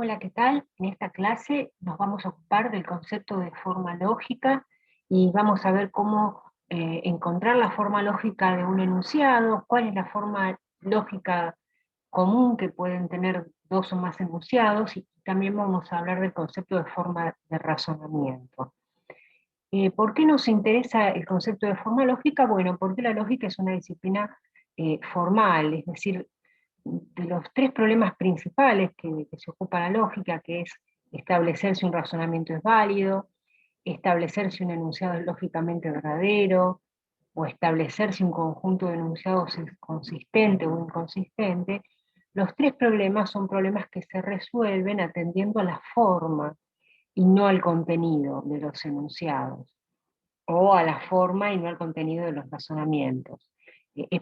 Hola, ¿qué tal? En esta clase nos vamos a ocupar del concepto de forma lógica y vamos a ver cómo encontrar la forma lógica de un enunciado, cuál es la forma lógica común que pueden tener dos o más enunciados, y también vamos a hablar del concepto de forma de razonamiento. ¿Por qué nos interesa el concepto de forma lógica? Bueno, porque la lógica es una disciplina formal, es decir, de los tres problemas principales que se ocupa la lógica, que es establecer si un razonamiento es válido, establecer si un enunciado es lógicamente verdadero, o establecer si un conjunto de enunciados es consistente o inconsistente. Los tres problemas son problemas que se resuelven atendiendo a la forma y no al contenido de los enunciados, o a la forma y no al contenido de los razonamientos.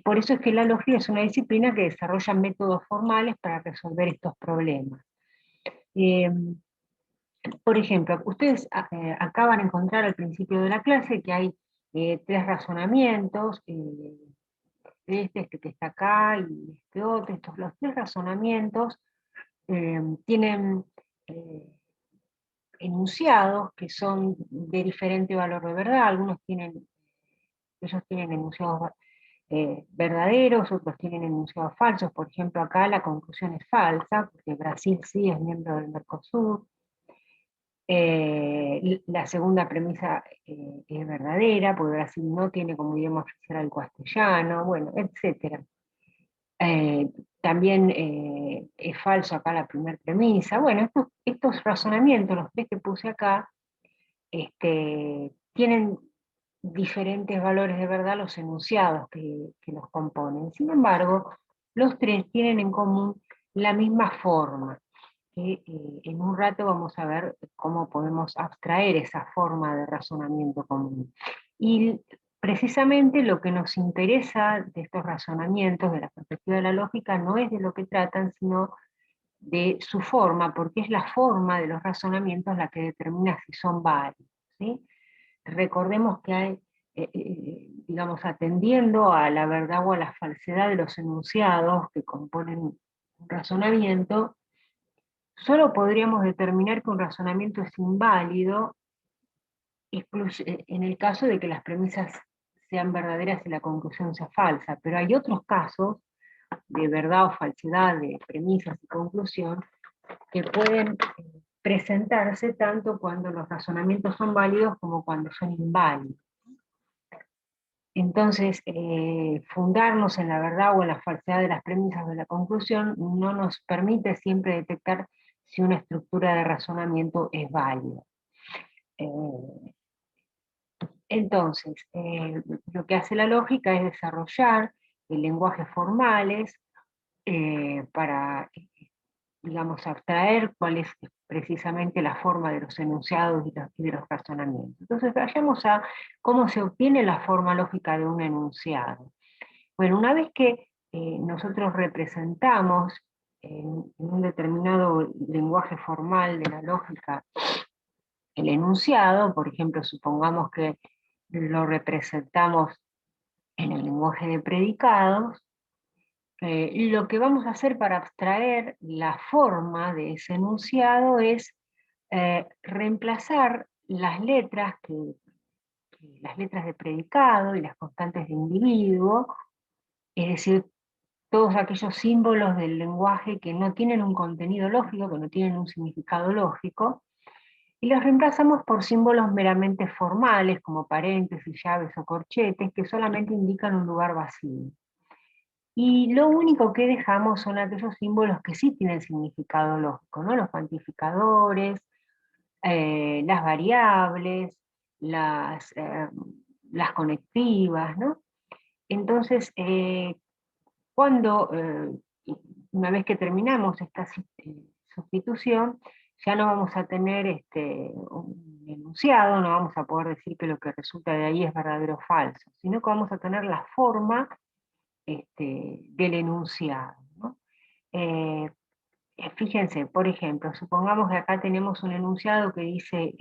Por eso es que la lógica es una disciplina que desarrolla métodos formales para resolver estos problemas. Eh, por ejemplo, ustedes acaban de encontrar al principio de la clase que hay tres razonamientos, este que está acá y este otro. Los tres razonamientos tienen eh, enunciados que son de diferente valor de verdad. Ellos tienen enunciados verdaderos, otros tienen enunciados falsos. Por ejemplo, acá la conclusión es falsa, porque Brasil sí es miembro del Mercosur. La segunda premisa es verdadera, porque Brasil no tiene como idioma oficial el castellano, bueno, etc. Eh, También es falso acá la primera premisa. Bueno, estos razonamientos, los tres que puse acá, tienen diferentes valores de verdad los enunciados que los componen. Sin embargo, los tres tienen en común la misma forma, que en un rato vamos a ver cómo podemos abstraer esa forma de razonamiento común. Y precisamente lo que nos interesa de estos razonamientos, de la perspectiva de la lógica, no es de lo que tratan, sino de su forma, porque es la forma de los razonamientos la que determina si son válidos, ¿sí? Recordemos que hay, digamos, atendiendo a la verdad o a la falsedad de los enunciados que componen un razonamiento, solo podríamos determinar que un razonamiento es inválido en el caso de que las premisas sean verdaderas y la conclusión sea falsa, pero hay otros casos de verdad o falsedad de premisas y conclusión que pueden presentarse tanto cuando los razonamientos son válidos como cuando son inválidos. Entonces, fundarnos en la verdad o en la falsedad de las premisas de la conclusión no nos permite siempre detectar si una estructura de razonamiento es válida. Eh, lo que hace la lógica es desarrollar lenguajes formales para, digamos, abstraer cuál es precisamente la forma de los enunciados y de los razonamientos. Entonces, vayamos a cómo se obtiene la forma lógica de un enunciado. Bueno, una vez que nosotros representamos en un determinado lenguaje formal de la lógica el enunciado, por ejemplo, supongamos que lo representamos en el lenguaje de predicados, lo que vamos a hacer para abstraer la forma de ese enunciado es reemplazar las letras de predicado y las constantes de individuo, es decir, todos aquellos símbolos del lenguaje que no tienen un contenido lógico, que no tienen un significado lógico, y los reemplazamos por símbolos meramente formales, como paréntesis, llaves o corchetes, que solamente indican un lugar vacío. Y lo único que dejamos son aquellos símbolos que sí tienen significado lógico, ¿no? Los cuantificadores, las variables, las conectivas, ¿no? Entonces, cuando, una vez que terminamos esta sustitución, ya no vamos a tener un enunciado, no vamos a poder decir que lo que resulta de ahí es verdadero o falso, sino que vamos a tener la forma del enunciado, ¿no? Eh, Fíjense, por ejemplo, supongamos que acá tenemos un enunciado que dice,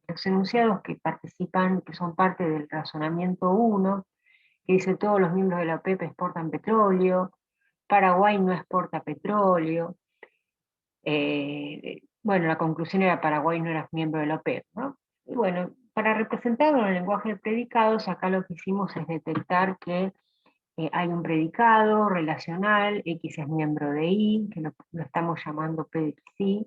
los enunciados que participan, que son parte del razonamiento 1, que dice todos los miembros de la OPEP exportan petróleo, Paraguay no exporta petróleo. Bueno, la conclusión era Paraguay no era miembro de la OPEP, ¿no? Y bueno, para representarlo en el lenguaje de predicados, acá lo que hicimos es detectar que hay un predicado relacional, X es miembro de Y, que lo estamos llamando P de XY,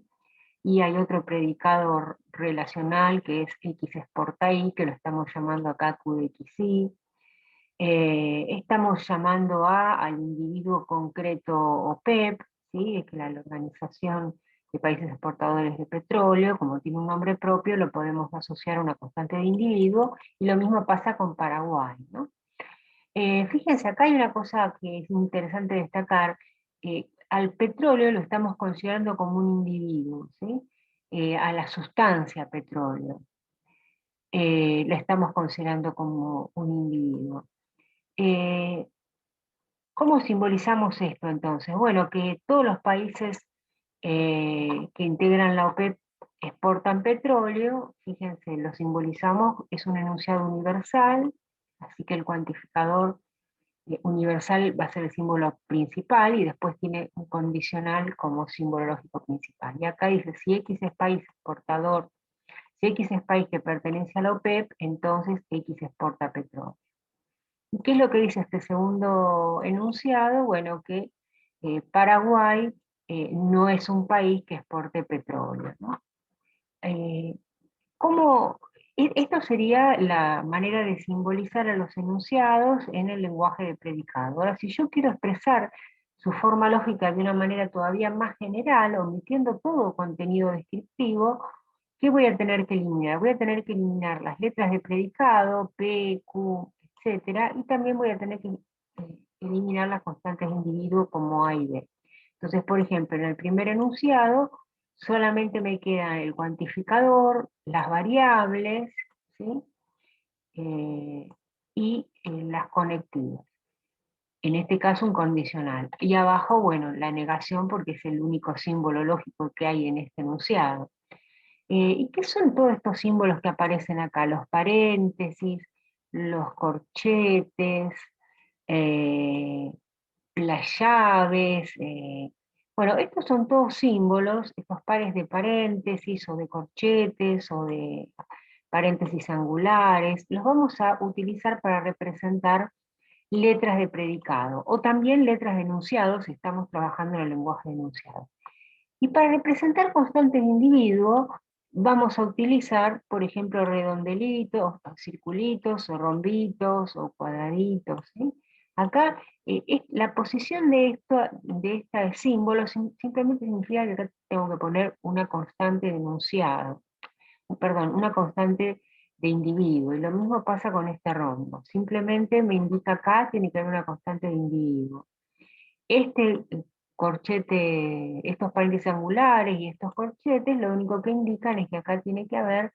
y hay otro predicado relacional que es X exporta Y, que lo estamos llamando acá Q de XY. Estamos llamando al individuo concreto OPEP, ¿sí? Que la Organización de Países Exportadores de Petróleo, como tiene un nombre propio, lo podemos asociar a una constante de individuo, y lo mismo pasa con Paraguay, ¿no? Fíjense, acá hay una cosa que es interesante destacar. Al petróleo lo estamos considerando como un individuo, ¿sí? A la sustancia petróleo la estamos considerando como un individuo. Eh, ¿Cómo simbolizamos esto entonces? Bueno, que todos los países que integran la OPEP exportan petróleo, fíjense, lo simbolizamos, es un enunciado universal, así que el cuantificador universal va a ser el símbolo principal y después tiene un condicional como símbolo lógico principal. Y acá dice, si X es país exportador, si X es país que pertenece a la OPEP, entonces X exporta petróleo. ¿Y qué es lo que dice este segundo enunciado? Bueno, que Paraguay no es un país que exporte petróleo, ¿no? Eh, ¿Cómo? Esto sería la manera de simbolizar a los enunciados en el lenguaje de predicado. Ahora, si yo quiero expresar su forma lógica de una manera todavía más general, omitiendo todo contenido descriptivo, ¿qué voy a tener que eliminar? Voy a tener que eliminar las letras de predicado, P, Q, etcétera, y también voy a tener que eliminar las constantes de individuo como A y B. Entonces, por ejemplo, en el primer enunciado, solamente me queda el cuantificador, las variables, ¿sí? Eh, y las conectivas. En este caso un condicional. Y abajo, bueno, la negación porque es el único símbolo lógico que hay en este enunciado. ¿Y qué son todos estos símbolos que aparecen acá? Los paréntesis, los corchetes, eh, las llaves, bueno, estos son todos símbolos, estos pares de paréntesis o de corchetes o de paréntesis angulares, los vamos a utilizar para representar letras de predicado o también letras de enunciado si estamos trabajando en el lenguaje de enunciado. Y para representar constantes de individuo, vamos a utilizar, por ejemplo, redondelitos, o circulitos, o rombitos, o cuadraditos, ¿sí? Acá, la posición de este símbolo simplemente significa que acá tengo que poner una constante de enunciado, perdón, una constante de individuo. Y lo mismo pasa con este rombo. Simplemente me indica acá, tiene que haber una constante de individuo. Este corchete, estos paréntesis angulares y estos corchetes, lo único que indican es que acá tiene que haber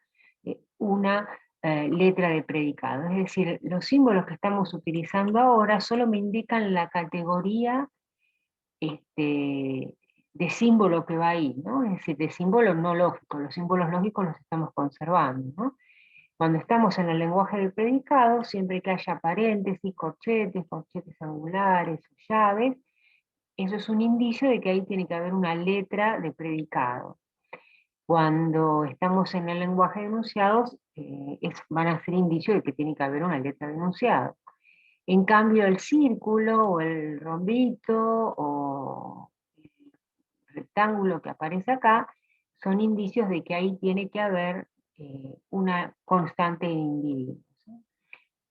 una letra de predicado. Es decir, los símbolos que estamos utilizando ahora solo me indican la categoría de símbolo que va ahí, ¿no? Es decir, de símbolo no lógico. Los símbolos lógicos los estamos conservando, ¿no? Cuando estamos en el lenguaje de predicado, siempre que haya paréntesis, corchetes, corchetes angulares o llaves, eso es un indicio de que ahí tiene que haber una letra de predicado. Cuando estamos en el lenguaje de enunciados, van a ser indicios de que tiene que haber una letra de enunciado. En cambio, el círculo o el rombito o el rectángulo que aparece acá son indicios de que ahí tiene que haber una constante de individuos, ¿sí?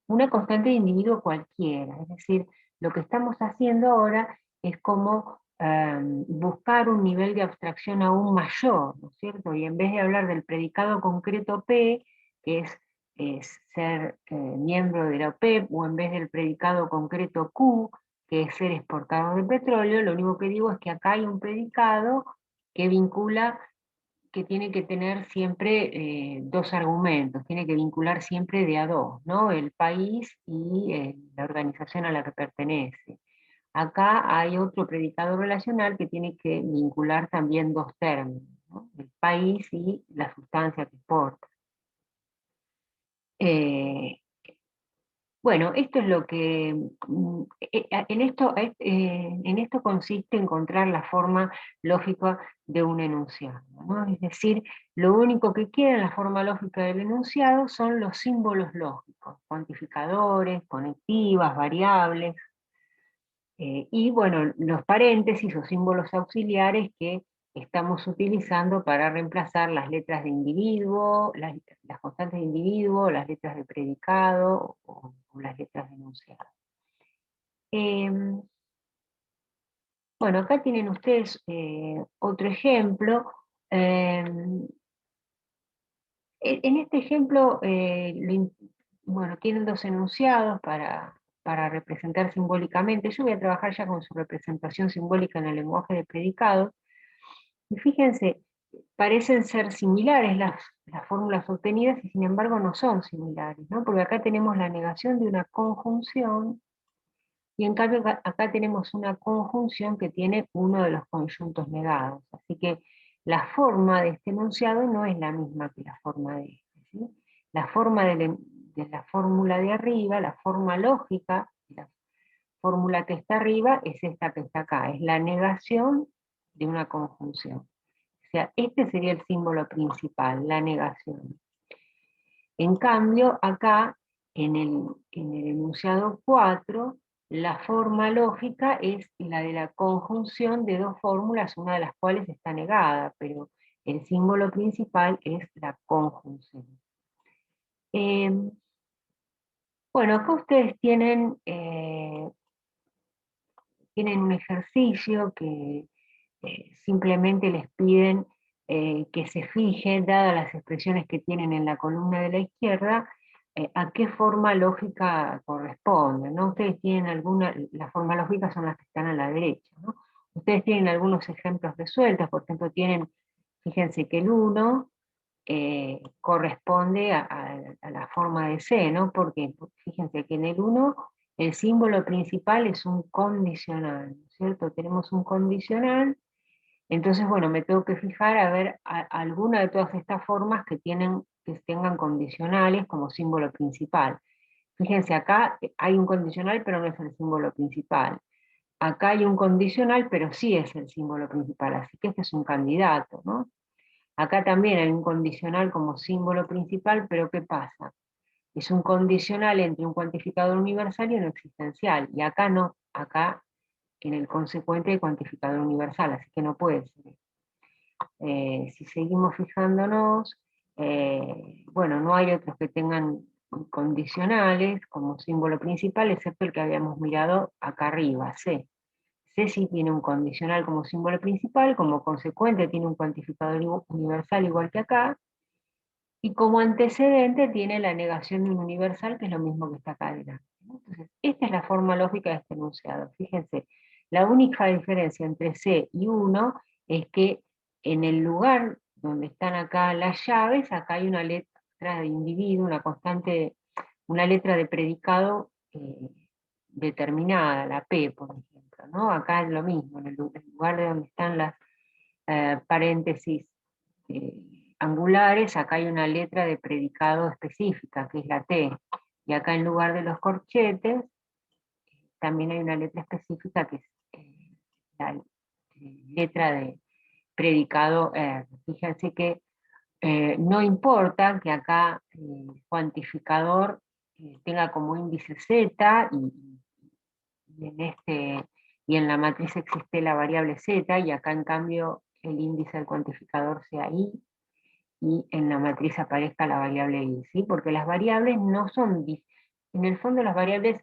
Una constante de individuo cualquiera, es decir, lo que estamos haciendo ahora es como buscar un nivel de abstracción aún mayor, ¿no es cierto? Y en vez de hablar del predicado concreto P, que es ser miembro de la OPEP, o en vez del predicado concreto Q, que es ser exportador de petróleo, lo único que digo es que acá hay un predicado que vincula, que tiene que tener siempre dos argumentos, tiene que vincular siempre de a dos, ¿no? El país y la organización a la que pertenece. Acá hay otro predicado relacional que tiene que vincular también dos términos, ¿no? El país y la sustancia que exporta. Eh, Bueno, esto es lo que, en esto consiste encontrar la forma lógica de un enunciado, ¿no? Es decir, lo único que queda en la forma lógica del enunciado son los símbolos lógicos, cuantificadores, conectivas, variables, y bueno, los paréntesis o símbolos auxiliares que estamos utilizando para reemplazar las letras de individuo, las constantes de individuo, las letras de predicado o las letras de enunciado. Bueno, acá tienen ustedes otro ejemplo. En este ejemplo, bueno, tienen dos enunciados para representar simbólicamente. Yo voy a trabajar ya con su representación simbólica en el lenguaje de predicado. Y fíjense, parecen ser similares las fórmulas obtenidas y sin embargo no son similares, ¿no? Porque acá tenemos la negación de una conjunción y en cambio acá tenemos una conjunción que tiene uno de los conjuntos negados. Así que la forma de este enunciado no es la misma que la forma de este, ¿sí? La forma de la fórmula de arriba, la forma lógica de la fórmula que está arriba es esta que está acá, es la negación de una conjunción. O sea, este sería el símbolo principal, la negación. En cambio, acá, en el enunciado 4, la forma lógica es la de la conjunción de dos fórmulas, una de las cuales está negada, pero el símbolo principal es la conjunción. Bueno, acá ustedes tienen un ejercicio que simplemente les piden que se fijen, dadas las expresiones que tienen en la columna de la izquierda, a qué forma lógica corresponde, ¿no? Ustedes tienen las formas lógicas son las que están a la derecha, ¿no? Ustedes tienen algunos ejemplos resueltos, por ejemplo, fíjense que el 1 corresponde a la forma de C, ¿no? Porque fíjense que en el 1 el símbolo principal es un condicional, ¿cierto? Tenemos un condicional, entonces, bueno, me tengo que fijar a ver alguna de todas estas formas que tengan condicionales como símbolo principal. Fíjense, acá hay un condicional, pero no es el símbolo principal. Acá hay un condicional, pero sí es el símbolo principal, así que este es un candidato, ¿no? Acá también hay un condicional como símbolo principal, pero ¿qué pasa? Es un condicional entre un cuantificador universal y uno existencial, y acá no, acá en el consecuente hay cuantificador universal, así que no puede ser. Si seguimos fijándonos, bueno, no hay otros que tengan condicionales como símbolo principal, excepto el que habíamos mirado acá arriba, C. C sí tiene un condicional como símbolo principal, como consecuente tiene un cuantificador universal igual que acá, y como antecedente tiene la negación de un universal, que es lo mismo que está acá adelante, ¿no? Entonces, esta es la forma lógica de este enunciado. Fíjense, la única diferencia entre C y 1 es que en el lugar donde están acá las llaves, acá hay una letra de individuo, una constante, una letra de predicado determinada, la P, por ejemplo, ¿no? Acá es lo mismo, en el lugar de donde están las paréntesis angulares, acá hay una letra de predicado específica, que es la T, y acá en lugar de los corchetes, también hay una letra específica que es la letra de predicado R. Fíjense que no importa que acá el cuantificador tenga como índice Z y en la matriz existe la variable Z, y acá en cambio el índice del cuantificador sea I, y en la matriz aparezca la variable I, ¿sí? Porque las variables no son, en el fondo las variables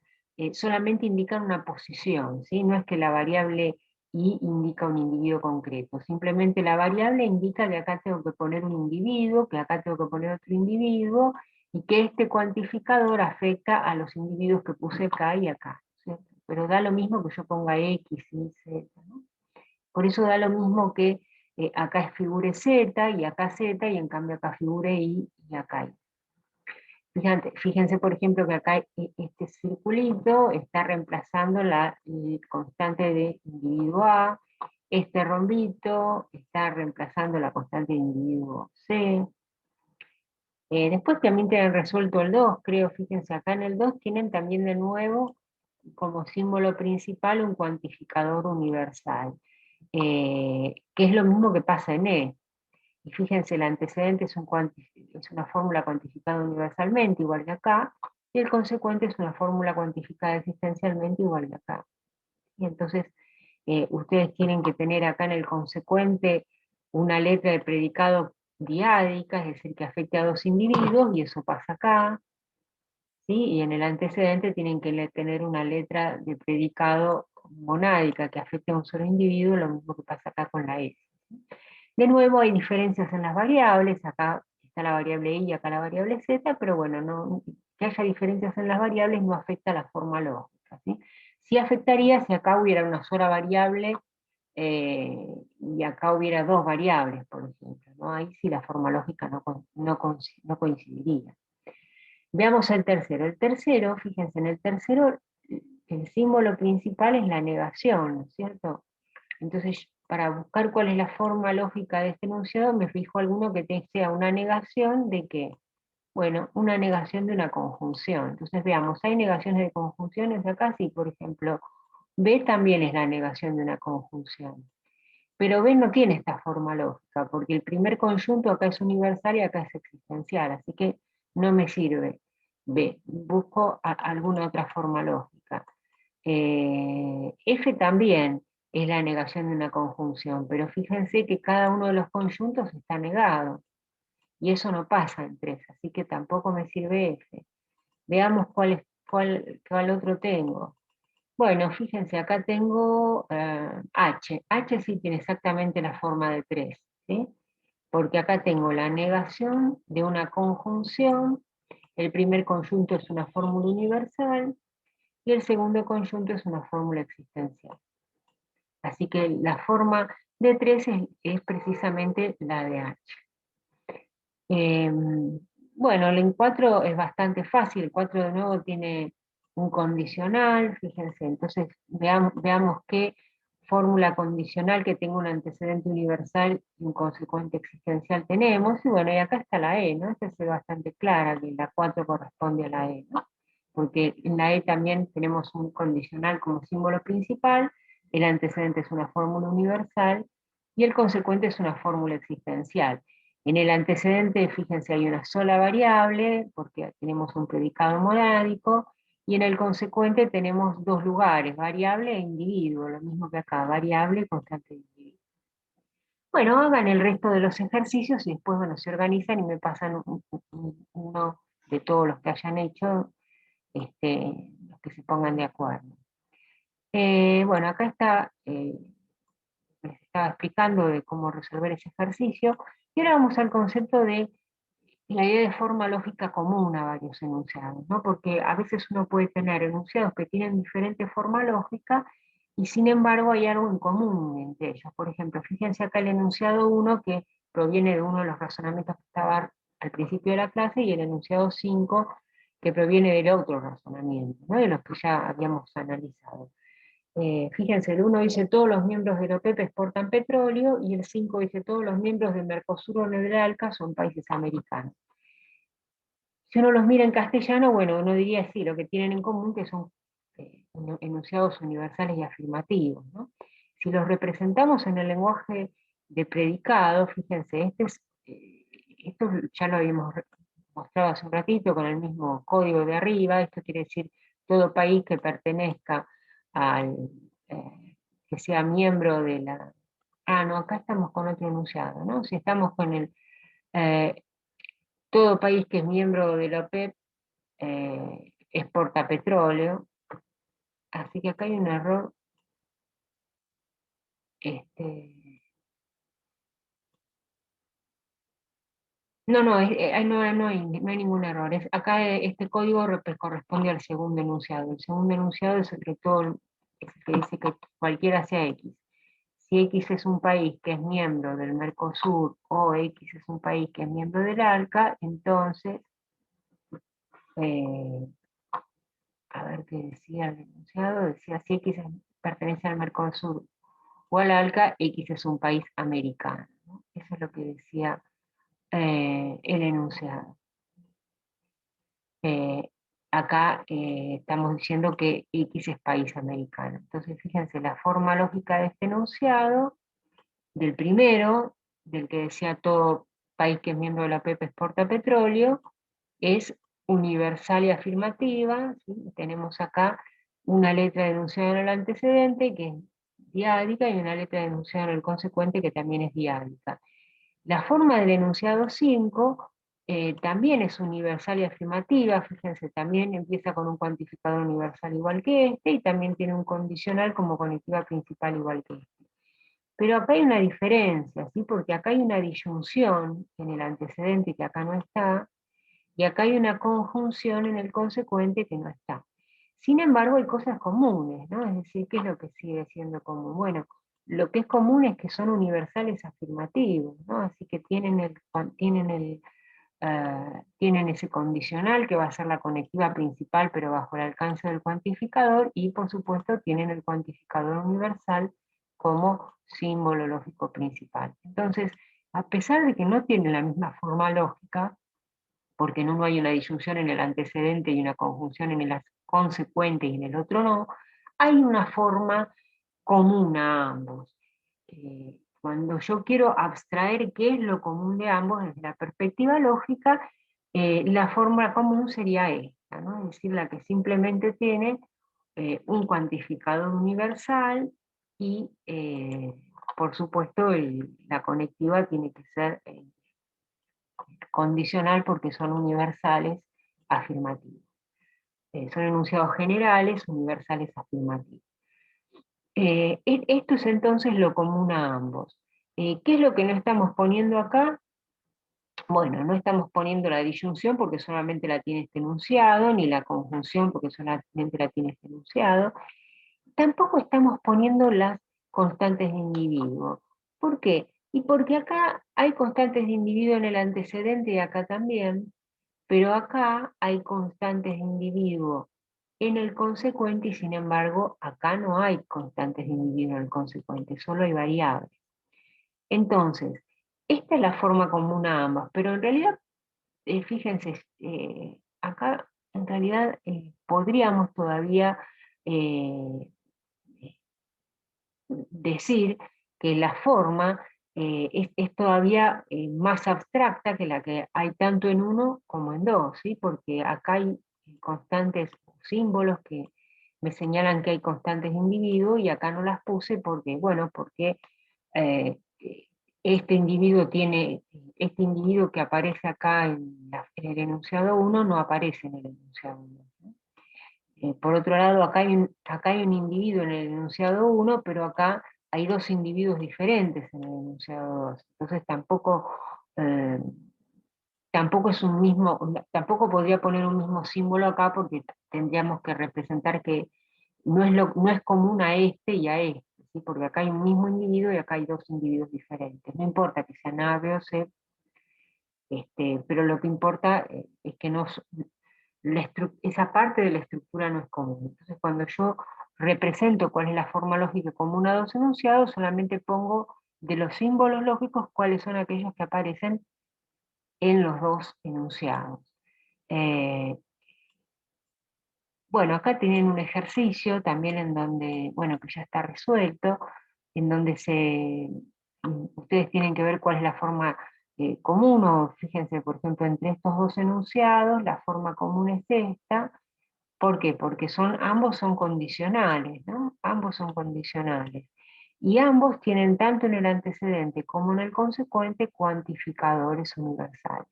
solamente indican una posición, ¿sí? No es que la variable I indica un individuo concreto, simplemente la variable indica que acá tengo que poner un individuo, que acá tengo que poner otro individuo, y que este cuantificador afecta a los individuos que puse acá y acá, ¿sí? Pero da lo mismo que yo ponga X, Y, Z, ¿no? Por eso da lo mismo que acá figure Z y acá Z, y en cambio acá figure I y acá I. Fíjense, por ejemplo, que acá este circulito está reemplazando la constante de individuo A, este rombito está reemplazando la constante de individuo C, Después también tienen resuelto el 2, creo, fíjense, acá en el 2 tienen también de nuevo como símbolo principal un cuantificador universal, que es lo mismo que pasa en E. Y fíjense, el antecedente es una fórmula cuantificada universalmente, igual que acá, y el consecuente es una fórmula cuantificada existencialmente, igual que acá. Y entonces, ustedes tienen que tener acá en el consecuente una letra de predicado diádica, es decir, que afecte a dos individuos, y eso pasa acá, ¿sí? Y en el antecedente tienen que tener una letra de predicado monádica, que afecte a un solo individuo, lo mismo que pasa acá con la S. De nuevo hay diferencias en las variables, acá está la variable i y acá la variable z, pero bueno, que haya diferencias en las variables no afecta a la forma lógica, ¿sí? Sí afectaría si acá hubiera una sola variable y acá hubiera dos variables, por ejemplo, ¿no? Ahí sí la forma lógica no coincidiría. Veamos el tercero. El tercero, fíjense, en el tercero el símbolo principal es la negación, ¿no es cierto? Entonces, para buscar cuál es la forma lógica de este enunciado, me fijo alguno que sea una negación de qué. Bueno, una negación de una conjunción. Entonces veamos, ¿hay negaciones de conjunciones acá? Sí, por ejemplo, B también es la negación de una conjunción. Pero B no tiene esta forma lógica, porque el primer conjunto acá es universal y acá es existencial, así que no me sirve B. Busco alguna otra forma lógica. F también es la negación de una conjunción, pero fíjense que cada uno de los conjuntos está negado, y eso no pasa en 3, así que tampoco me sirve F. Veamos cuál otro tengo. Bueno, fíjense, acá tengo H. H sí tiene exactamente la forma de 3, ¿sí? Porque acá tengo la negación de una conjunción, el primer conjunto es una fórmula universal, y el segundo conjunto es una fórmula existencial. Así que la forma de 3 es precisamente la de H. Bueno, el 4 es bastante fácil, el 4 de nuevo tiene un condicional, fíjense, entonces veamos qué fórmula condicional que tenga un antecedente universal y un consecuente existencial tenemos, y bueno, y acá está la E, ¿no? Esta es bastante clara, que la 4 corresponde a la E, ¿no? Porque en la E también tenemos un condicional como símbolo principal, el antecedente es una fórmula universal, y el consecuente es una fórmula existencial. En el antecedente, fíjense, hay una sola variable, porque tenemos un predicado monádico, y en el consecuente tenemos dos lugares, variable e individuo, lo mismo que acá, variable y constante de individuo. Bueno, hagan el resto de los ejercicios y después, bueno, se organizan y me pasan uno de todos los que hayan hecho, los que se pongan de acuerdo. Bueno, acá está, les estaba explicando de cómo resolver ese ejercicio, y ahora vamos al concepto de la idea de forma lógica común a varios enunciados, ¿no? Porque a veces uno puede tener enunciados que tienen diferente forma lógica y sin embargo hay algo en común entre ellos. Por ejemplo, fíjense acá el enunciado 1 que proviene de uno de los razonamientos que estaba al principio de la clase, y el enunciado 5 que proviene del otro razonamiento, ¿no? De los que ya habíamos analizado. Fíjense, el 1 dice todos los miembros de la OPEP exportan petróleo, y el 5 dice todos los miembros del Mercosur o del ALCA son países americanos. Si uno los mira en castellano, bueno, uno diría sí, lo que tienen en común que son enunciados universales y afirmativos, ¿no? Si los representamos en el lenguaje de predicado, fíjense, esto ya lo habíamos mostrado hace un ratito con el mismo código de arriba. Esto quiere decir todo país que pertenezca al, que sea miembro de la... Ah, no, acá estamos con otro enunciado, ¿no? Si estamos con el... eh, todo país que es miembro de la OPEP exporta petróleo, así que acá hay un error. No, no, no hay ningún error. Acá este código corresponde al segundo enunciado. El segundo enunciado es el que es el que dice que cualquiera sea X. Si X es un país que es miembro del Mercosur o X es un país que es miembro del ALCA, entonces, eh, a ver qué decía el enunciado, decía si X pertenece al Mercosur o al ALCA, X es un país americano, ¿no? Eso es lo que decía el enunciado. eh, acá estamos diciendo que X es país americano. Entonces, fíjense, la forma lógica de este enunciado, del primero, del que decía todo país que es miembro de la OPEP exporta petróleo, es universal y afirmativa, ¿sí? Tenemos acá una letra de enunciado en el antecedente, que es diádica, y una letra de enunciado en el consecuente, que también es diádica. La forma del enunciado 5 también es universal y afirmativa, fíjense, también empieza con un cuantificador universal igual que este, y también tiene un condicional como conectiva principal igual que este. Pero acá hay una diferencia, ¿sí? Porque acá hay una disyunción en el antecedente que acá no está, y acá hay una conjunción en el consecuente que no está. Sin embargo, hay cosas comunes, ¿no? Es decir, ¿qué es lo que sigue siendo común? Bueno, lo que es común es que son universales afirmativos, ¿no? Así que tienen ese condicional que va a ser la conectiva principal, pero bajo el alcance del cuantificador, y por supuesto tienen el cuantificador universal como símbolo lógico principal. Entonces, a pesar de que no tienen la misma forma lógica, porque en uno hay una disyunción en el antecedente y una conjunción en el consecuente y en el otro no, hay una forma común a ambos. Cuando yo quiero abstraer qué es lo común de ambos desde la perspectiva lógica, la fórmula común sería esta, ¿no? Es decir, la que simplemente tiene un cuantificador universal y, por supuesto, la conectiva tiene que ser condicional porque son universales afirmativos. Son enunciados generales, universales afirmativos. Esto es entonces lo común a ambos. ¿Qué es lo que no estamos poniendo acá? Bueno, no estamos poniendo la disyunción porque solamente la tiene este enunciado, ni la conjunción porque solamente la tiene este enunciado. Tampoco estamos poniendo las constantes de individuo. ¿Por qué? Y porque acá hay constantes de individuo en el antecedente y acá también, pero acá hay constantes de individuo en el consecuente y sin embargo acá no hay constantes de individuo en el consecuente, solo hay variables. Entonces, esta es la forma común a ambas, pero en realidad, fíjense, acá en realidad podríamos todavía eh, decir que la forma es todavía más abstracta que la que hay tanto en uno como en dos, ¿sí? Porque acá hay constantes símbolos que me señalan que hay constantes de individuo y acá no las puse porque, bueno, porque eh, este individuo que aparece acá en el enunciado 1 no aparece en el enunciado 1. Por otro lado, acá hay un individuo en el enunciado 1, pero acá hay dos individuos diferentes en el enunciado 2. Entonces eh, tampoco es un mismo, tampoco podría poner un mismo símbolo acá porque tendríamos que representar que no es común a este y a este, ¿sí? Porque acá hay un mismo individuo y acá hay dos individuos diferentes. No importa que sean A, B o C, pero lo que importa es que no, esa parte de la estructura no es común. Entonces, cuando yo represento cuál es la forma lógica común a dos enunciados, solamente pongo de los símbolos lógicos cuáles son aquellos que aparecen en los dos enunciados. Eh, bueno, acá tienen un ejercicio también en donde, bueno, que ya está resuelto, en donde ustedes tienen que ver cuál es la forma común, o fíjense, por ejemplo, entre estos dos enunciados, la forma común es esta. ¿Por qué? Porque ambos son condicionales, ¿no? Ambos son condicionales. Y ambos tienen tanto en el antecedente como en el consecuente cuantificadores universales.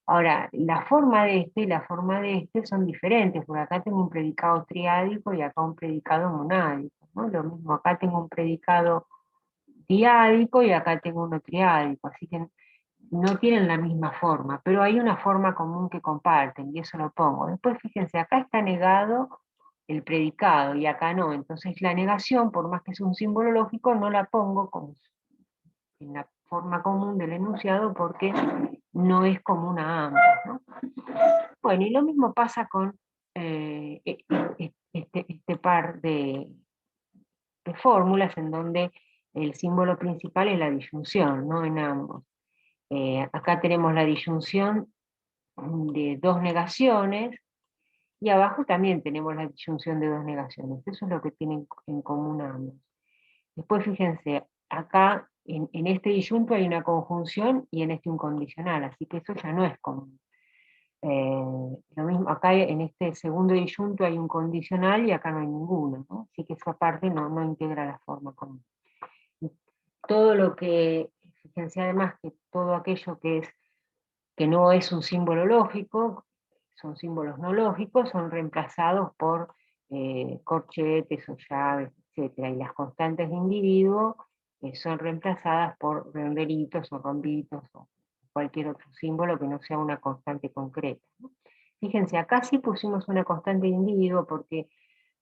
Ahora, la forma de este y la forma de este son diferentes, porque acá tengo un predicado triádico y acá un predicado monádico, ¿no? Lo mismo, acá tengo un predicado diádico y acá tengo uno triádico, así que no tienen la misma forma, pero hay una forma común que comparten, y eso lo pongo. Después fíjense, acá está negado el predicado y acá no, entonces la negación, por más que es un símbolo lógico, no la pongo como en la forma común del enunciado porque no es común a ambos, ¿no? Bueno, y lo mismo pasa con este par de fórmulas en donde el símbolo principal es la disyunción, ¿no? En ambos. Acá tenemos la disyunción de dos negaciones, y abajo también tenemos la disyunción de dos negaciones. Eso es lo que tienen en común ambos. Después fíjense, acá en este disyunto hay una conjunción y en este un condicional, así que eso ya no es común. Lo mismo, acá en este segundo disyunto hay un condicional y acá no hay ninguno, ¿no? Así que esa parte no integra la forma común. Todo lo que, fíjense además que todo aquello que no es un símbolo lógico, son símbolos no lógicos, son reemplazados por corchetes o llaves, etc. Y las constantes de individuo son reemplazadas por redondelitos o rombitos o cualquier otro símbolo que no sea una constante concreta, ¿no? Fíjense, acá sí pusimos una constante de individuo porque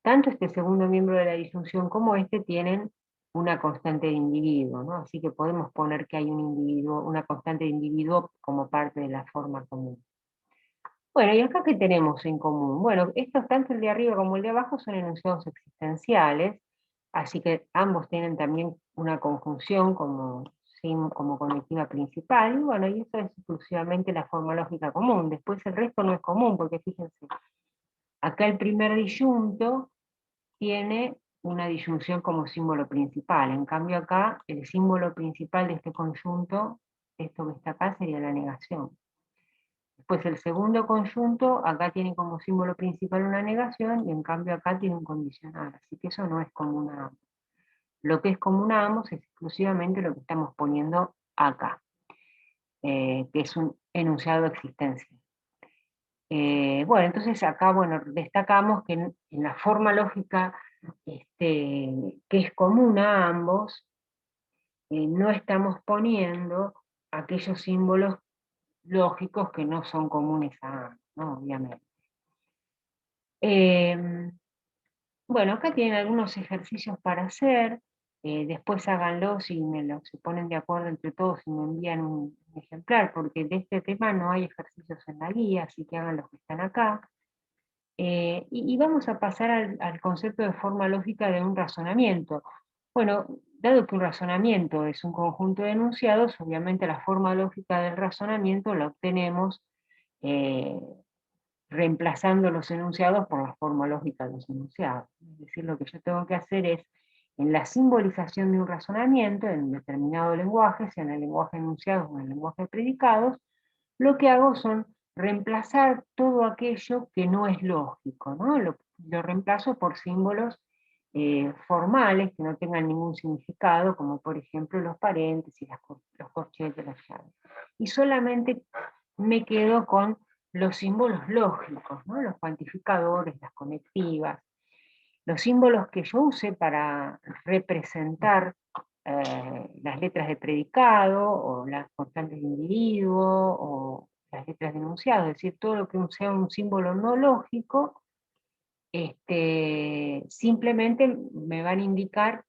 tanto este segundo miembro de la disyunción como este tienen una constante de individuo, ¿no? Así que podemos poner que hay un individuo, una constante de individuo como parte de la forma común. Bueno, ¿y acá qué tenemos en común? Bueno, estos, tanto el de arriba como el de abajo, son enunciados existenciales, así que ambos tienen también una conjunción como, como conectiva principal, y bueno, y eso es exclusivamente la forma lógica común. Después el resto no es común, porque fíjense, acá el primer disyunto tiene una disyunción como símbolo principal. En cambio acá, el símbolo principal de este conjunto, esto que está acá, sería la negación. Después el segundo conjunto, acá tiene como símbolo principal una negación, y en cambio acá tiene un condicional. Así que eso no es común a ambos. Lo que es común a ambos es exclusivamente lo que estamos poniendo acá, que es un enunciado de existencia. Bueno, entonces acá, bueno, destacamos que en la forma lógica que es común a ambos, no estamos poniendo aquellos símbolos lógicos que no son comunes a ambos, ¿no? Obviamente. Bueno, acá tienen algunos ejercicios para hacer, después háganlos y se ponen de acuerdo entre todos y me envían un ejemplar, porque de este tema no hay ejercicios en la guía, así que hagan los que están acá. Y vamos a pasar al concepto de forma lógica de un razonamiento. Bueno, dado que un razonamiento es un conjunto de enunciados, obviamente la forma lógica del razonamiento la obtenemos eh, reemplazando los enunciados por la forma lógica de los enunciados. Es decir, lo que yo tengo que hacer es, en la simbolización de un razonamiento, en un determinado lenguaje, sea en el lenguaje de enunciados o en el lenguaje de predicados, lo que hago son reemplazar todo aquello que no es lógico, ¿no? Lo reemplazo por símbolos formales que no tengan ningún significado, como por ejemplo los paréntesis, los corchetes, las llaves. Y solamente me quedo con los símbolos lógicos, ¿no? Los cuantificadores, las conectivas, los símbolos que yo use para representar las letras de predicado, o las constantes de individuo, o las letras de enunciado, es decir, todo lo que sea un símbolo no lógico, simplemente me van a indicar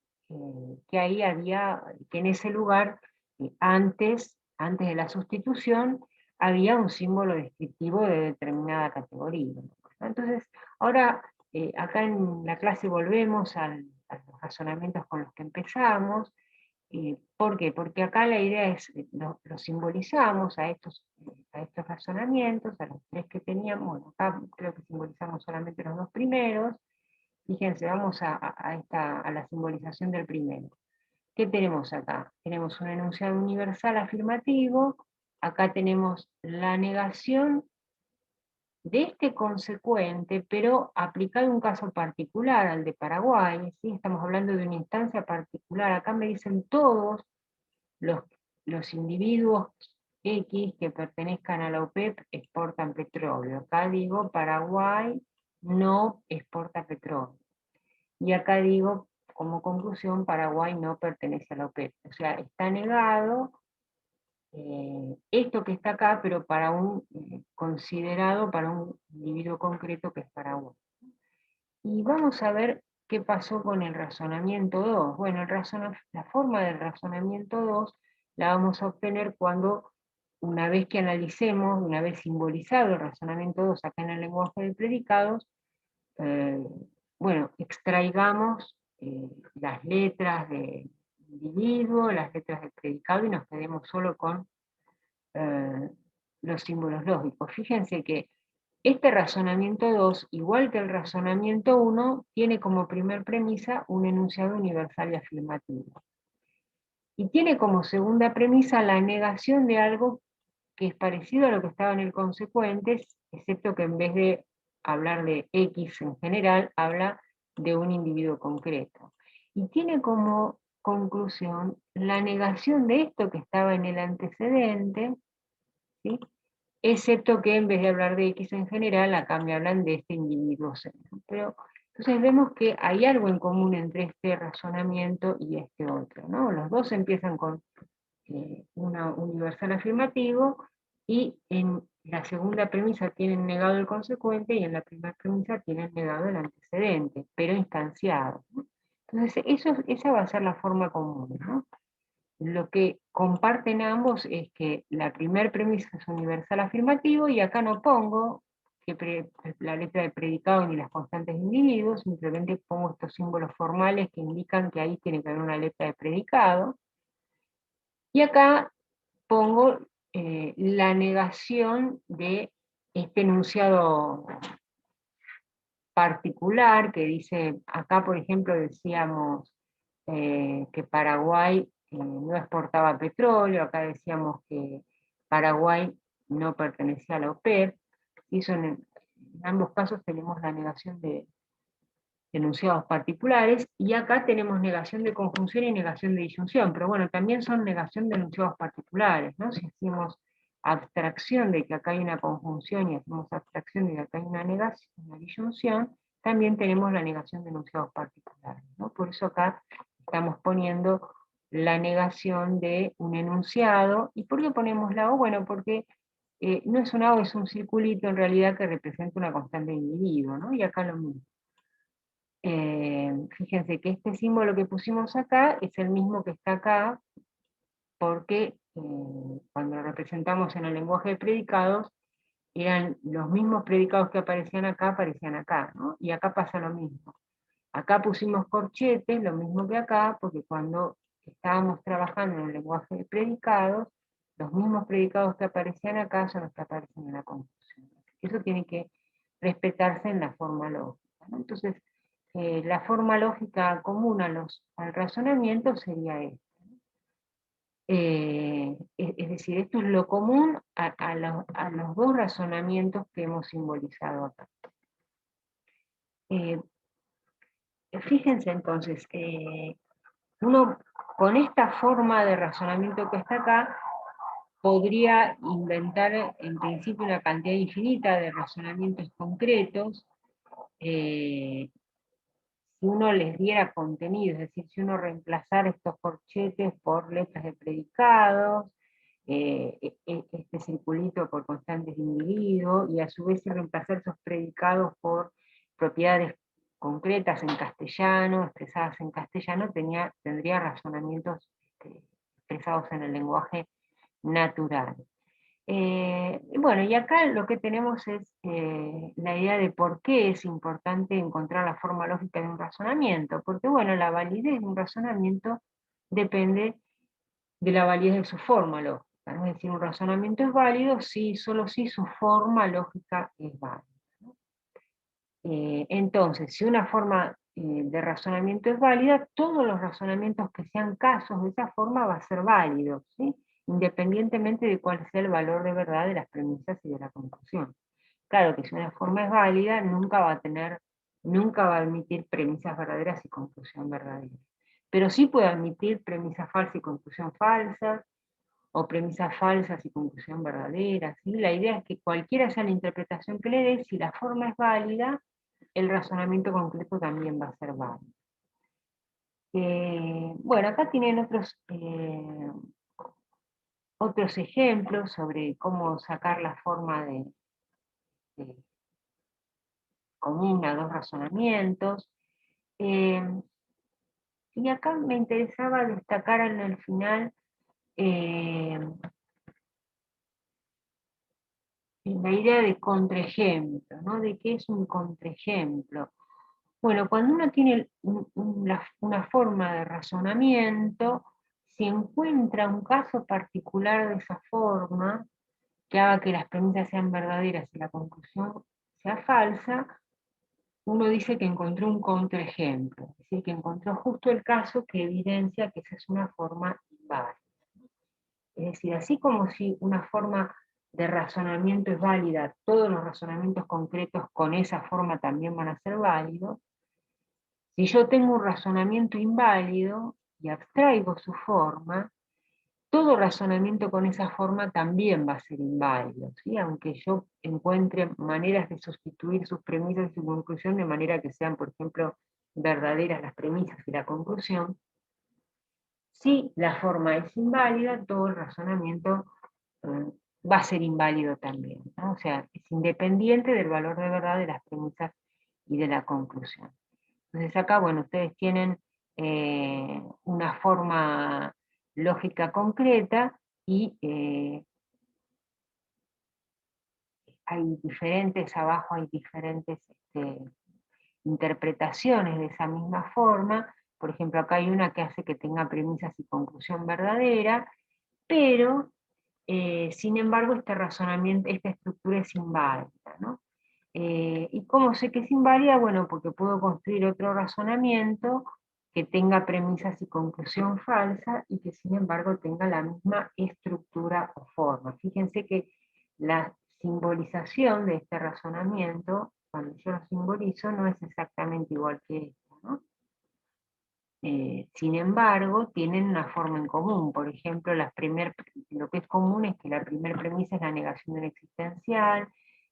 que ahí había, que en ese lugar, antes de la sustitución, había un símbolo descriptivo de determinada categoría, ¿no? Entonces, ahora, acá en la clase volvemos a los razonamientos con los que empezamos. ¿Por qué? Porque acá la idea es, lo simbolizamos a estos razonamientos, a los tres que teníamos. Bueno, acá creo que simbolizamos solamente los dos primeros. Fíjense, vamos a la simbolización del primero. ¿Qué tenemos acá? Tenemos un enunciado universal afirmativo, acá tenemos la negación de este consecuente, pero aplicado a un caso particular, al de Paraguay, ¿sí? Estamos hablando de una instancia particular. Acá me dicen todos los, los individuos X que pertenezcan a la OPEP exportan petróleo. Acá digo Paraguay no exporta petróleo. Y acá digo, como conclusión, Paraguay no pertenece a la OPEP. O sea, está negado esto que está acá, pero para un considerado para un individuo concreto que es Paraguay. Y vamos a ver qué pasó con el razonamiento 2. Bueno, la forma del razonamiento 2 la vamos a obtener cuando, una vez que analicemos, una vez simbolizado el razonamiento 2 acá en el lenguaje de predicados, eh, bueno, extraigamos las letras de individuo, las letras del predicado, y nos quedemos solo con los símbolos lógicos. Fíjense que este razonamiento 2, igual que el razonamiento 1, tiene como primer premisa un enunciado universal y afirmativo. Y tiene como segunda premisa la negación de algo que es parecido a lo que estaba en el consecuente, excepto que en vez de hablar de X en general, habla de un individuo concreto. Y tiene como conclusión la negación de esto que estaba en el antecedente, ¿sí? Excepto que en vez de hablar de X en general, acá me hablan de este individuo C. Pero entonces vemos que hay algo en común entre este razonamiento y este otro, ¿no? Los dos empiezan con una universal afirmativo, y en la segunda premisa tienen negado el consecuente, y en la primera premisa tienen negado el antecedente, pero instanciado, ¿no? Entonces esa va a ser la forma común, ¿no? Lo que comparten ambos es que la primera premisa es universal afirmativo, y acá no pongo la letra de predicado ni las constantes de individuos, simplemente pongo estos símbolos formales que indican que ahí tiene que haber una letra de predicado, y acá pongo la negación de este enunciado particular que dice, acá por ejemplo decíamos que Paraguay no exportaba petróleo, acá decíamos que Paraguay no pertenecía a la OPEP, y en ambos casos tenemos la negación de enunciados particulares, y acá tenemos negación de conjunción y negación de disyunción, pero bueno, también son negación de enunciados particulares, ¿no? Si hacemos abstracción de que acá hay una conjunción y hacemos abstracción de que acá hay una negación, una disyunción, también tenemos la negación de enunciados particulares, ¿no? Por eso acá estamos poniendo la negación de un enunciado. ¿Y por qué ponemos la O? Bueno, porque no es una O, es un circulito en realidad que representa una constante de individuo, ¿no? Y acá lo mismo. Fíjense que este símbolo que pusimos acá es el mismo que está acá, porque cuando lo representamos en el lenguaje de predicados, eran los mismos predicados que aparecían acá, ¿no? Y acá pasa lo mismo. Acá pusimos corchetes, lo mismo que acá, porque cuando estábamos trabajando en el lenguaje de predicados, los mismos predicados que aparecían acá son los que aparecen en la conjunción. Eso tiene que respetarse en la forma lógica, ¿no? Entonces, la forma lógica común al razonamiento sería esta. Es decir, esto es lo común a los dos razonamientos que hemos simbolizado acá. Fíjense entonces, uno con esta forma de razonamiento que está acá, podría inventar en principio una cantidad infinita de razonamientos concretos, si uno les diera contenido, es decir, si uno reemplazara estos corchetes por letras de predicados, este circulito por constantes de individuo, y a su vez reemplazar esos predicados por propiedades concretas en castellano, expresadas en castellano, tendría razonamientos expresados en el lenguaje natural. Bueno, y acá lo que tenemos es la idea de por qué es importante encontrar la forma lógica de un razonamiento, porque bueno, la validez de un razonamiento depende de la validez de su forma lógica, ¿no? Es decir, un razonamiento es válido solo si su forma lógica es válida, ¿no? Entonces, si una forma de razonamiento es válida, todos los razonamientos que sean casos de esa forma va a ser válido, ¿sí? Independientemente de cuál sea el valor de verdad de las premisas y de la conclusión. Claro que si una forma es válida, nunca va a admitir premisas verdaderas y conclusión verdadera. Pero sí puede admitir premisas falsas y conclusión falsa, o premisas falsas y conclusión verdadera, ¿sí? La idea es que cualquiera sea la interpretación que le dé, si la forma es válida, el razonamiento concreto también va a ser válido. Bueno, acá tienen otros ejemplos sobre cómo sacar la forma de común a dos razonamientos. Y acá me interesaba destacar en el final la idea de contraejemplo, ¿no? De qué es un contraejemplo. Bueno, cuando uno tiene una forma de razonamiento, si encuentra un caso particular de esa forma, que haga que las premisas sean verdaderas y la conclusión sea falsa, uno dice que encontró un contraejemplo, es decir, que encontró justo el caso que evidencia que esa es una forma inválida. Es decir, así como si una forma de razonamiento es válida, todos los razonamientos concretos con esa forma también van a ser válidos. Si yo tengo un razonamiento inválido y abstraigo su forma, todo razonamiento con esa forma también va a ser inválido, ¿sí? Aunque yo encuentre maneras de sustituir sus premisas y su conclusión de manera que sean, por ejemplo, verdaderas las premisas y la conclusión, si la forma es inválida, todo el razonamiento va a ser inválido también, ¿no? O sea, es independiente del valor de verdad de las premisas y de la conclusión. Entonces acá, bueno, ustedes tienen una forma lógica concreta y hay diferentes, abajo hay diferentes interpretaciones de esa misma forma. Por ejemplo, acá hay una que hace que tenga premisas y conclusión verdadera, pero sin embargo este razonamiento, esta estructura es inválida, ¿no? ¿Y cómo sé que es inválida? Bueno, porque puedo construir otro razonamiento que tenga premisas y conclusión falsa y que sin embargo tenga la misma estructura o forma. Fíjense que la simbolización de este razonamiento, cuando yo lo simbolizo, no es exactamente igual que esto, ¿no? Sin embargo, tienen una forma en común. Por ejemplo, lo que es común es que la primera premisa es la negación del existencial,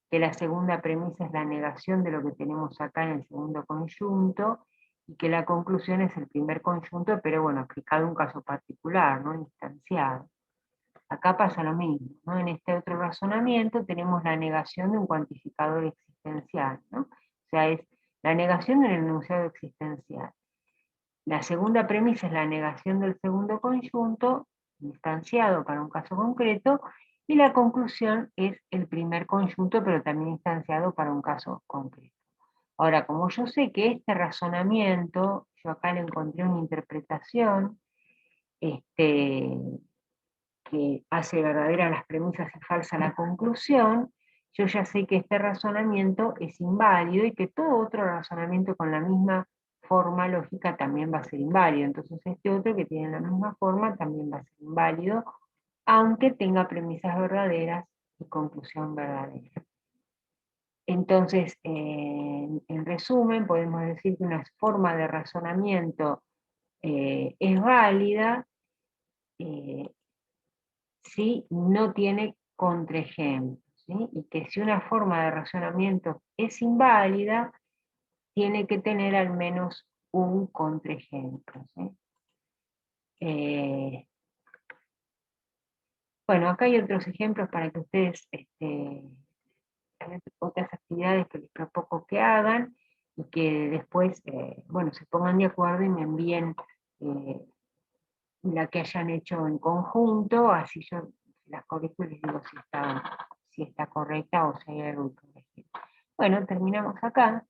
que la segunda premisa es la negación de lo que tenemos acá en el segundo conjunto, y que la conclusión es el primer conjunto, pero bueno, aplicado a un caso particular, ¿no? Instanciado. Acá pasa lo mismo, ¿no? En este otro razonamiento tenemos la negación de un cuantificador existencial, ¿no? O sea, es la negación del enunciado existencial. La segunda premisa es la negación del segundo conjunto, instanciado para un caso concreto, y la conclusión es el primer conjunto, pero también instanciado para un caso concreto. Ahora, como yo sé que este razonamiento, yo acá le encontré una interpretación que hace verdadera las premisas y falsa la conclusión, yo ya sé que este razonamiento es inválido y que todo otro razonamiento con la misma forma lógica también va a ser inválido. Entonces este otro que tiene la misma forma también va a ser inválido, aunque tenga premisas verdaderas y conclusión verdadera. Entonces, en resumen, podemos decir que una forma de razonamiento es válida si no tiene contraejemplos, ¿sí? Y que si una forma de razonamiento es inválida, tiene que tener al menos un contraejemplo, ¿sí? Bueno, acá hay otros ejemplos para que ustedes, otras actividades que les propongo que hagan, y que después, bueno, se pongan de acuerdo y me envíen la que hayan hecho en conjunto, así yo las corrijo y les digo si está correcta o si hay algo que corregir. Bueno, terminamos acá.